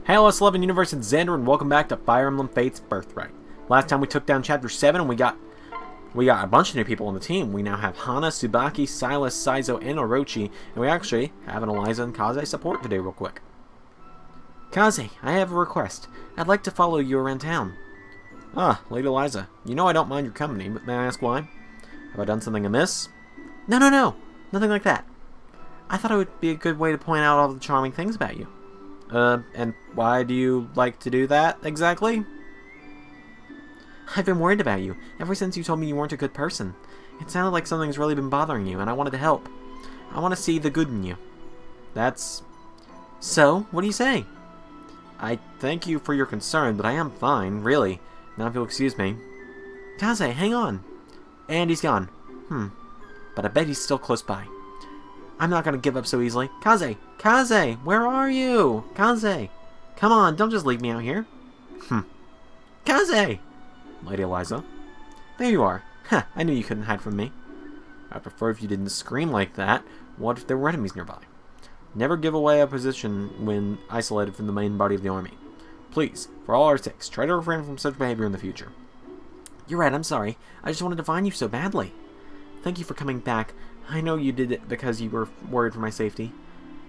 Hello S11 Universe, it's Zander, and welcome back to Fire Emblem Fates Birthright. Last time we took down Chapter 7, and we got a bunch of new people on the team. We now have Hana, Tsubaki, Silas, Saizo, and Orochi, and we actually have an Eliza and Kaze support today real quick. Kaze, I have a request. I'd like to follow you around town. Ah, Lady Eliza, you know I don't mind your company, but may I ask why? Have I done something amiss? No, nothing like that. I thought it would be a good way to point out all the charming things about you. And why do you like to do that, exactly? I've been worried about you, ever since you told me you weren't a good person. It sounded like something's really been bothering you, and I wanted to help. I want to see the good in you. That's... So, what do you say? I thank you for your concern, but I am fine, really. Now if you'll excuse me. Kaze, hang on. And he's gone. But I bet he's still close by. I'm not gonna give up so easily. Kaze! Kaze! Where are you? Kaze! Come on, don't just leave me out here. Kaze! Lady Eliza. There you are. Ha! I knew you couldn't hide from me. I'd prefer if you didn't scream like that. What if there were enemies nearby? Never give away a position when isolated from the main body of the army. Please, for all our sakes, try to refrain from such behavior in the future. You're right, I'm sorry. I just wanted to find you so badly. Thank you for coming back. I know you did it because you were worried for my safety.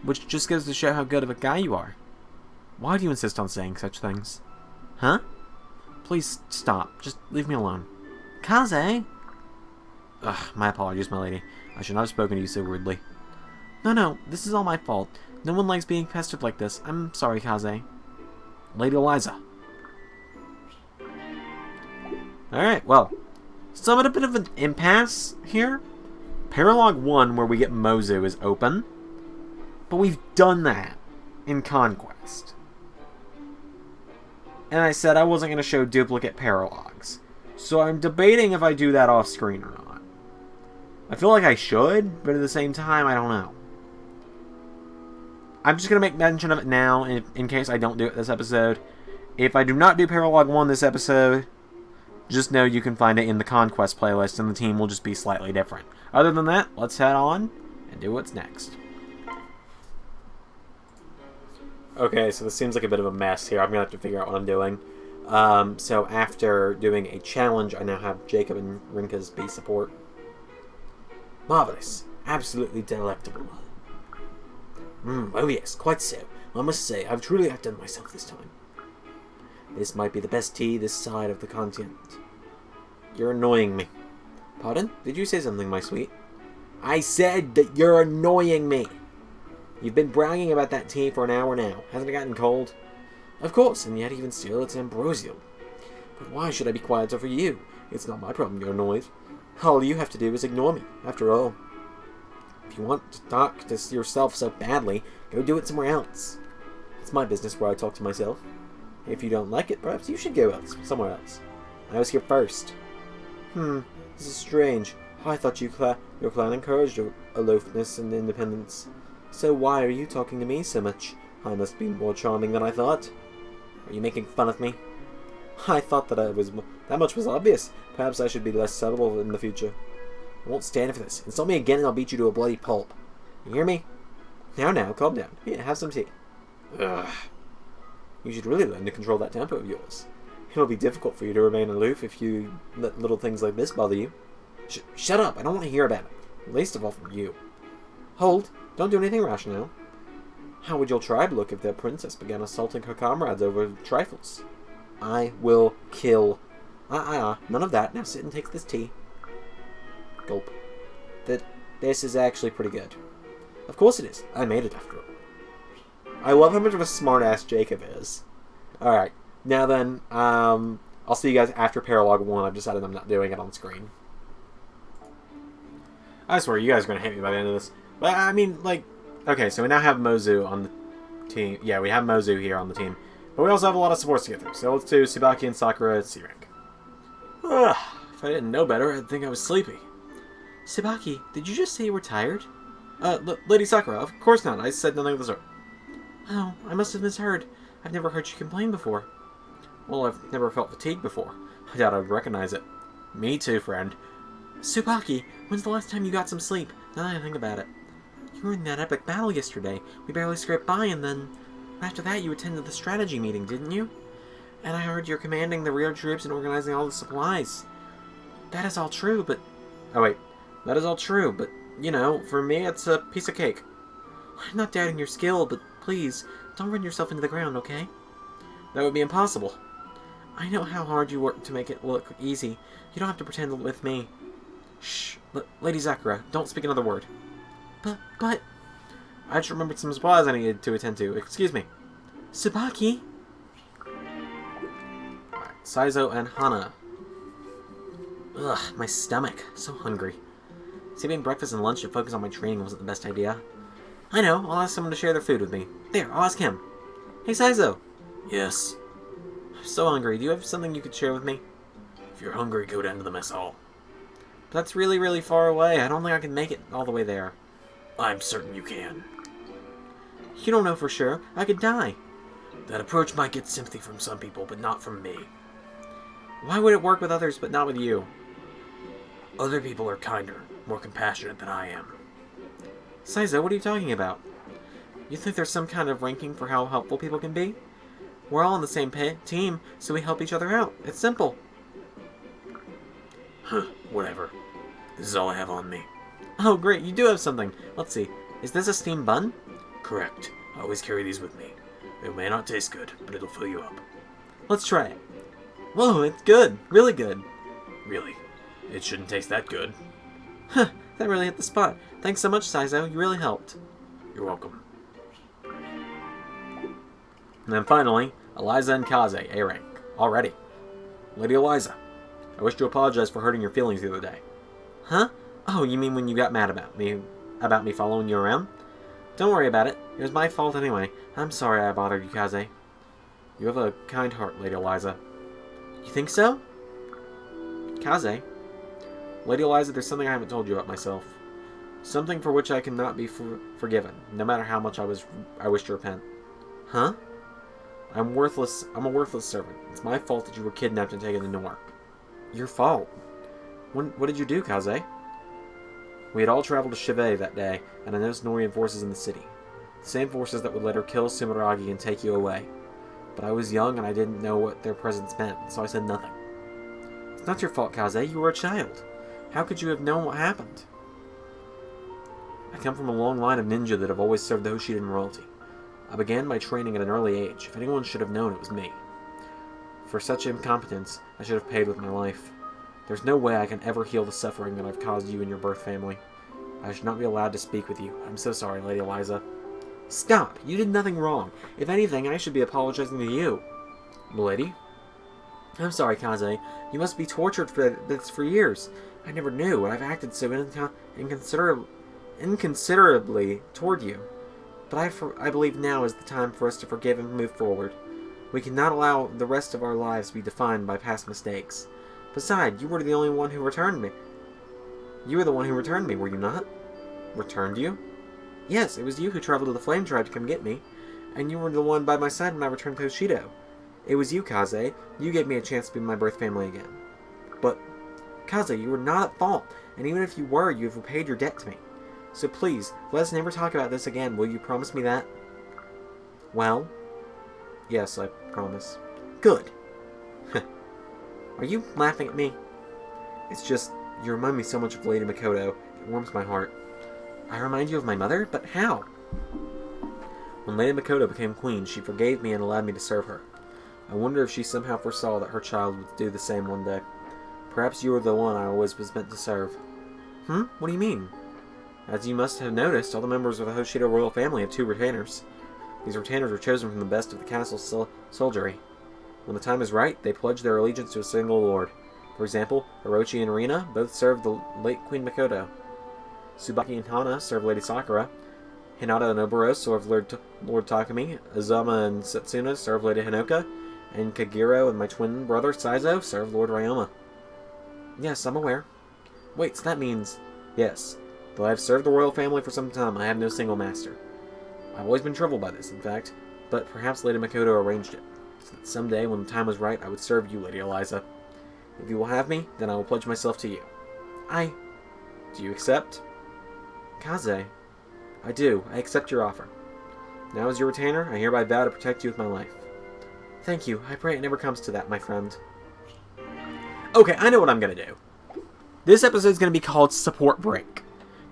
Which just goes to show how good of a guy you are. Why do you insist on saying such things? Huh? Please stop. Just leave me alone. Kaze! Ugh, my apologies, my lady. I should not have spoken to you so rudely. No, this is all my fault. No one likes being pestered like this. I'm sorry, Kaze. Lady Eliza. Alright, well. So I'm at a bit of an impasse here. Paralog 1, where we get Mozu, is open. But we've done that in Conquest. And I said I wasn't going to show duplicate paralogs. So I'm debating if I do that off screen or not. I feel like I should, but at the same time, I don't know. I'm just going to make mention of it now, in case I don't do it this episode. If I do not do Paralog 1 this episode, just know you can find it in the Conquest playlist, and the team will just be slightly different. Other than that, let's head on and do what's next. Okay, so this seems like a bit of a mess here. I'm going to have to figure out what I'm doing. So after doing a challenge, I now have Jacob and Rinka's base support. Marvelous. Absolutely delectable. Oh yes, quite so. I must say, I've truly outdone myself this time. This might be the best tea this side of the continent. You're annoying me. Pardon? Did you say something, my sweet? I said that you're annoying me. You've been bragging about that tea for an hour now. Hasn't it gotten cold? Of course, and yet even still it's ambrosial. But why should I be quieter for you? It's not my problem you're annoyed. All you have to do is ignore me, after all. If you want to talk to yourself so badly, go do it somewhere else. It's my business where I talk to myself. If you don't like it, perhaps you should go somewhere else. I was here first. This is strange. I thought your clan encouraged aloofness and independence. So why are you talking to me so much? I must be more charming than I thought. Are you making fun of me? I thought that much was obvious. Perhaps I should be less subtle in the future. I won't stand for this. Insult me again and I'll beat you to a bloody pulp. You hear me? Now, calm down. Here, have some tea. Ugh. You should really learn to control that temper of yours. It'll be difficult for you to remain aloof if you let little things like this bother you. Shut up! I don't want to hear about it. Least of all from you. Hold! Don't do anything rash now. How would your tribe look if their princess began assaulting her comrades over trifles? I will kill. None of that. Now sit and take this tea. Gulp. This is actually pretty good. Of course it is. I made it after all. I love how much of a smartass Jacob is. Alright. Now then, I'll see you guys after Paralog 1. I've decided I'm not doing it on screen. I swear, you guys are going to hate me by the end of this. But, I mean, like... Okay, so we now have Mozu on the team. Yeah, we have Mozu here on the team. But we also have a lot of supports to get through. So let's do Tsubaki and Sakura at C-Rank. If I didn't know better, I'd think I was sleepy. Tsubaki, did you just say you were tired? Lady Sakura, of course not. I said nothing of the sort. Oh, I must have misheard. I've never heard you complain before. Well, I've never felt fatigued before. I doubt I would recognize it. Me too, friend. Tsubaki, when's the last time you got some sleep? Now that I think about it. You were in that epic battle yesterday. We barely scraped by and then... After that, you attended the strategy meeting, didn't you? And I heard you're commanding the real troops and organizing all the supplies. That is all true, but... Oh, wait. That is all true, but, you know, for me, it's a piece of cake. I'm not doubting your skill, but please, don't run yourself into the ground, okay? That would be impossible. I know how hard you work to make it look easy. You don't have to pretend with me. Shh. Lady Sakura, don't speak another word. But... I just remembered some supplies I needed to attend to. Excuse me. Tsubaki? Alright, Saizo and Hana. Ugh, my stomach. So hungry. Skipping breakfast and lunch to focus on my training wasn't the best idea. I know, I'll ask someone to share their food with me. There, I'll ask him. Hey, Saizo. Yes. I'm so hungry. Do you have something you could share with me? If you're hungry, go down to the mess hall. But that's really, really far away. I don't think I can make it all the way there. I'm certain you can. You don't know for sure. I could die. That approach might get sympathy from some people, but not from me. Why would it work with others, but not with you? Other people are kinder, more compassionate than I am. Saizo, what are you talking about? You think there's some kind of ranking for how helpful people can be? We're all on the same team, so we help each other out. It's simple. Huh, whatever. This is all I have on me. Oh, great, you do have something. Let's see. Is this a steamed bun? Correct. I always carry these with me. It may not taste good, but it'll fill you up. Let's try it. Whoa, it's good. Really good. Really? It shouldn't taste that good. Huh, that really hit the spot. Thanks so much, Saizo. You really helped. You're welcome. And then finally, Eliza and Kaze, A rank. Already. Lady Eliza, I wish to apologize for hurting your feelings the other day. Huh? Oh, you mean when you got mad about me following you around? Don't worry about it. It was my fault anyway. I'm sorry I bothered you, Kaze. You have a kind heart, Lady Eliza. You think so? Kaze? Lady Eliza, there's something I haven't told you about myself. Something for which I cannot be forgiven, no matter how much I wish to repent. Huh? I'm a worthless servant. It's my fault that you were kidnapped and taken to Noir. Your fault? What did you do, Kaze? We had all traveled to Shive that day, and I noticed Norian forces in the city. The same forces that would let her kill Sumeragi and take you away. But I was young and I didn't know what their presence meant, so I said nothing. It's not your fault, Kaze. You were a child. How could you have known what happened? I come from a long line of ninja that have always served the Hoshidan royalty. I began my training at an early age. If anyone should have known, it was me. For such incompetence, I should have paid with my life. There's no way I can ever heal the suffering that I've caused you and your birth family. I should not be allowed to speak with you. I'm so sorry, Lady Eliza. Stop! You did nothing wrong. If anything, I should be apologizing to you. Milady? I'm sorry, Kaze. You must be tortured for this for years. I never knew, and I've acted so inconsiderably toward you. But I believe now is the time for us to forgive and move forward. We cannot allow the rest of our lives to be defined by past mistakes. Besides, you were the only one who returned me. You were the one who returned me, were you not? Returned you? Yes, it was you who traveled to the Flame Tribe to come get me. And you were the one by my side when I returned to Hoshido. It was you, Kaze. You gave me a chance to be my birth family again. But, Kaze, you were not at fault. And even if you were, you have repaid your debt to me. So please, let us never talk about this again. Will you promise me that? Well? Yes, I promise. Good. Are you laughing at me? It's just, you remind me so much of Lady Makoto. It warms my heart. I remind you of my mother? But how? When Lady Makoto became queen, she forgave me and allowed me to serve her. I wonder if she somehow foresaw that her child would do the same one day. Perhaps you were the one I always was meant to serve. What do you mean? As you must have noticed, all the members of the Hoshido royal family have 2 retainers. These retainers were chosen from the best of the castle's soldiery. When the time is right, they pledge their allegiance to a single lord. For example, Orochi and Rina both served the late Queen Makoto. Tsubaki and Hana served Lady Sakura. Hinata and Oboro served Lord Takumi. Azuma and Setsuna served Lady Hinoka. And Kagero and my twin brother Saizo served Lord Ryoma. Yes, I'm aware. Wait, so that means... Yes. Though I have served the royal family for some time, I have no single master. I've always been troubled by this, in fact, but perhaps Lady Makoto arranged it, so that someday, when the time was right, I would serve you, Lady Eliza. If you will have me, then I will pledge myself to you. Do you accept? Kaze. I do. I accept your offer. Now as your retainer, I hereby vow to protect you with my life. Thank you. I pray it never comes to that, my friend. Okay, I know what I'm going to do. This episode is going to be called Support Break.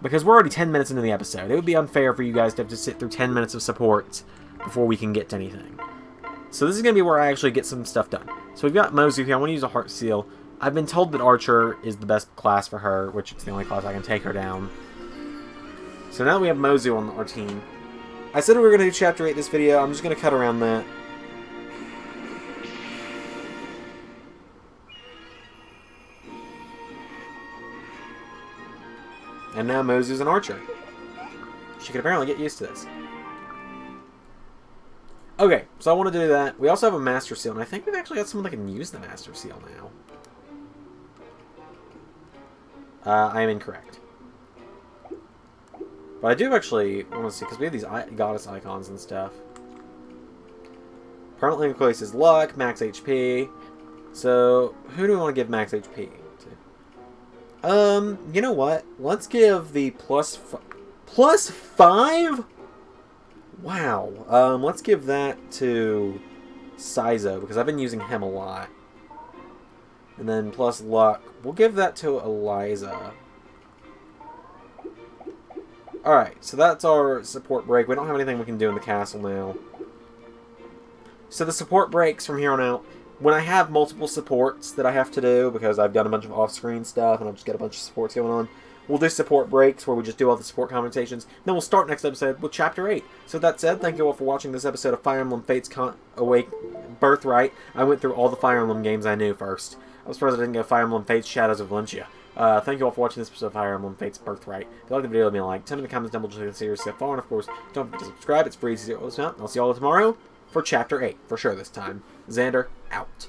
Because we're already 10 minutes into the episode. It would be unfair for you guys to have to sit through 10 minutes of support before we can get to anything. So this is going to be where I actually get some stuff done. So we've got Mozu here. I want to use a Heart Seal. I've been told that Archer is the best class for her, which is the only class I can take her down. So now we have Mozu on our team. I said we were going to do Chapter 8 this video. I'm just going to cut around that. And now Mozu's an archer. She can apparently get used to this. Okay, so I want to do that. We also have a Master Seal, and I think we've actually got someone that can use the Master Seal now. I am incorrect. But I do actually want to see, because we have these goddess icons and stuff. Permanently increases luck, max HP. So, who do we want to give max HP to? You know what? Let's give the plus 5? Wow. Let's give that to Saizo, because I've been using him a lot. And then plus luck. We'll give that to Eliza. Alright, so that's our support break. We don't have anything we can do in the castle now. So the support breaks from here on out. When I have multiple supports that I have to do, because I've done a bunch of off-screen stuff and I've just got a bunch of supports going on, we'll do support breaks where we just do all the support commentations. Then we'll start next episode with Chapter 8. So that said, thank you all for watching this episode of Fire Emblem Fates Awake Birthright. I went through all the Fire Emblem games I knew first. I was surprised I didn't go Fire Emblem Fates Shadows of Valencia. Thank you all for watching this episode of Fire Emblem Fates Birthright. If you like the video, let me a like. Tell me in the comments down below to consider so far. And of course, don't forget to subscribe. It's free to see all this out. I'll see you all tomorrow for Chapter 8. For sure this time. Zander, out.